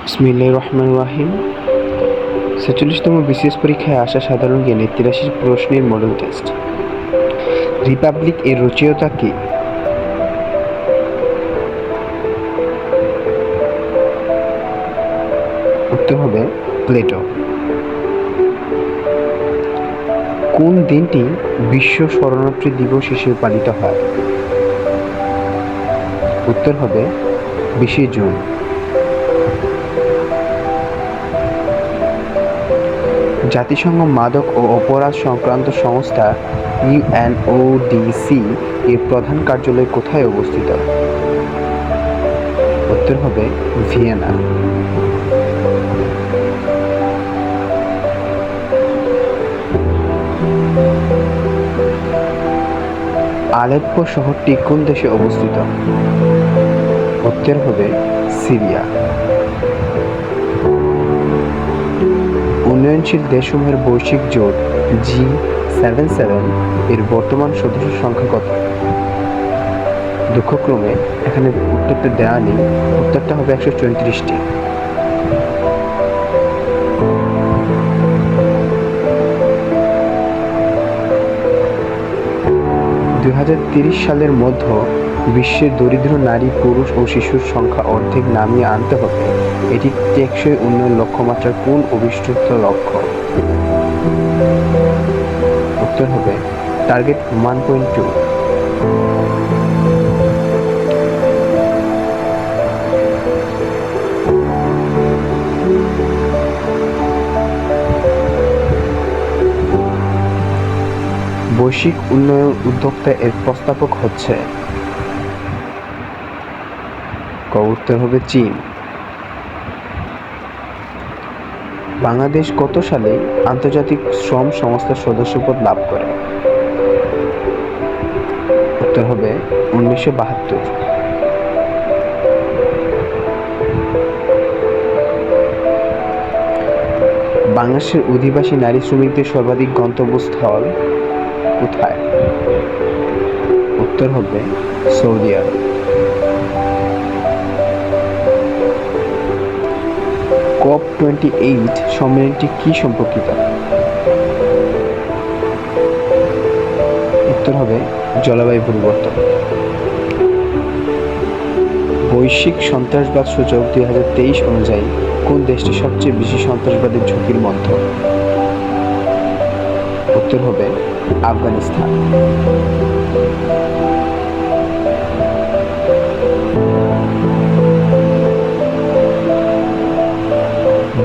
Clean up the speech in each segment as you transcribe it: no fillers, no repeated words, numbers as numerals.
বিসমিল্লাহির রহমানির রহিম। ৪৬তম বিসিএস পরীক্ষায় আসা সাধারণ জ্ঞানের ৮৩ প্রশ্নের মডেল টেস্ট। রিপাবলিক এর রচয়িতা কে? উত্তর হবে প্লেটো। কোন দিনটি বিশ্ব শরণার্থী দিবস হিসেবে পালিত হয়? উত্তর হবে ২০শে জুন। জাতিসংঘ মাদক ও অপরাধ সংক্রান্ত সংস্থা ইউএনওডিসি এর প্রধান কার্যালয় কোথায় অবস্থিত? উত্তর হবে ভিয়েনা। আলেপ্পো শহরটি কোন দেশে অবস্থিত? উত্তর হবে সিরিয়া। উন্নয়নশীল দেশসমূহের বৈশ্বিক জোট G77 এর বর্তমান সদস্য সংখ্যা কত? দুঃখক্রমে এখানে উত্তরটা দেওয়া নেই, উত্তরটা হবে ১৩৪টি। সালের মধ্যে বিশ্বের দরিদ্র নারী, পুরুষ ও শিশুর সংখ্যা অর্ধেক নামিয়ে আনতে হবে। এটি টেকসই উন্নয়ন লক্ষ্যমাত্রার কোন অভিষ্ট লক্ষ্য? উত্তর হবে টার্গেট 1.2। বৈশ্বিক উন্নয়ন উদ্যোক্তা এর প্রস্তাবক হচ্ছে? উত্তর হবে চীন। বাংলাদেশ কত সালে আন্তর্জাতিক শ্রম সংস্থার সদস্যপদ লাভ করে? উত্তর হবে ১৯৭২। বাংলাদেশের অধিবাসী নারী শ্রমিকদের সর্বাধিক গন্তব্যস্থল কোথায়? উত্তর হবে সৌদি আরব। COP28 সম্মেলনটি কি সম্পর্কিত? উত্তর হবে জলবায়ু পরিবর্তন। বৈশ্বিক সন্ত্রাসবাদ সূচক ২০২৩ অনুযায়ী কোন দেশটি সবচেয়ে বেশি সন্ত্রাসবাদের ঝুঁকির মধ্যে? উত্তর হবে আফগানিস্তান।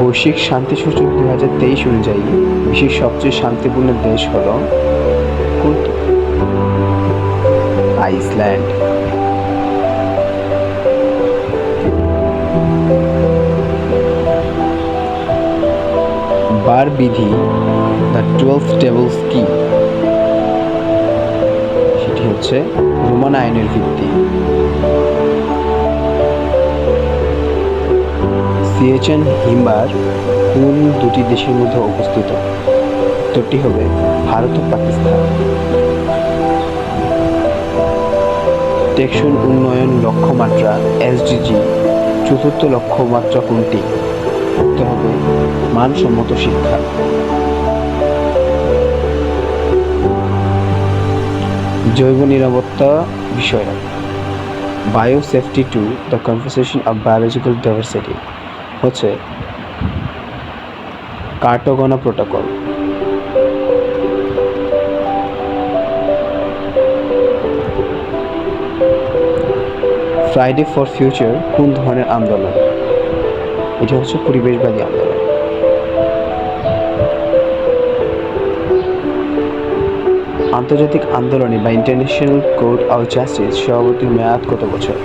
বৈশ্বিক শান্তি সূচক ২০২৩ অনুযায়ী বিশ্বের সবচেয়ে শান্তিপূর্ণ দেশ হল কোনটি? আইসল্যান্ড। বার বিধি দ্য 12 টেবলস কি? সেটি হচ্ছে রোমান আইনের ভিত্তি। সিয়েচেন হিমবাহ কোন দুটি দেশের মধ্যে অবস্থিত? উত্তরটি হবে ভারত ও পাকিস্তান। টেকসই উন্নয়ন লক্ষ্যমাত্রা SDG চতুর্থ লক্ষ্যমাত্রা কোনটি? উত্তর হবে মানসম্মত শিক্ষা। জৈব নিরাপত্তা বিষয়ক biosafety to the conservation of biological diversity হচ্ছে Cartagena protocol. Friday for future কোন ধরনের আন্দোলন? এটা হচ্ছে পরিবেশবাদী আন্দোলন। আন্তর্জাতিক আন্দোলনে বা ইন্টারন্যাশনাল কোর্ট অফ জাস্টিস সভাপতির মেয়াদ কত বছর?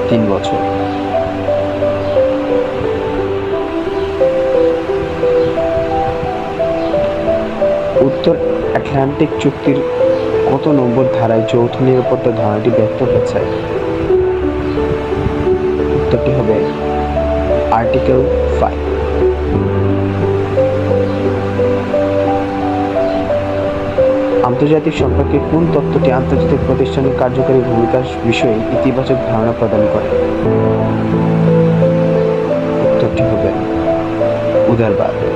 ৩ বছর। উত্তর আটলান্টিক চুক্তির কত নম্বর ধারায় যৌথ নিরাপত্তা ধারণাটি ব্যক্ত হয়েছে? উত্তরটি হবে আর্টিকেল 5। আন্তর্জাতিক সম্পর্কে কোন তত্ত্বটি আন্তর্জাতিক প্রতিষ্ঠানের কার্যকরী ভূমিকার বিষয়ে ইতিবাচক ধারণা প্রদান করে? উদারবাদ।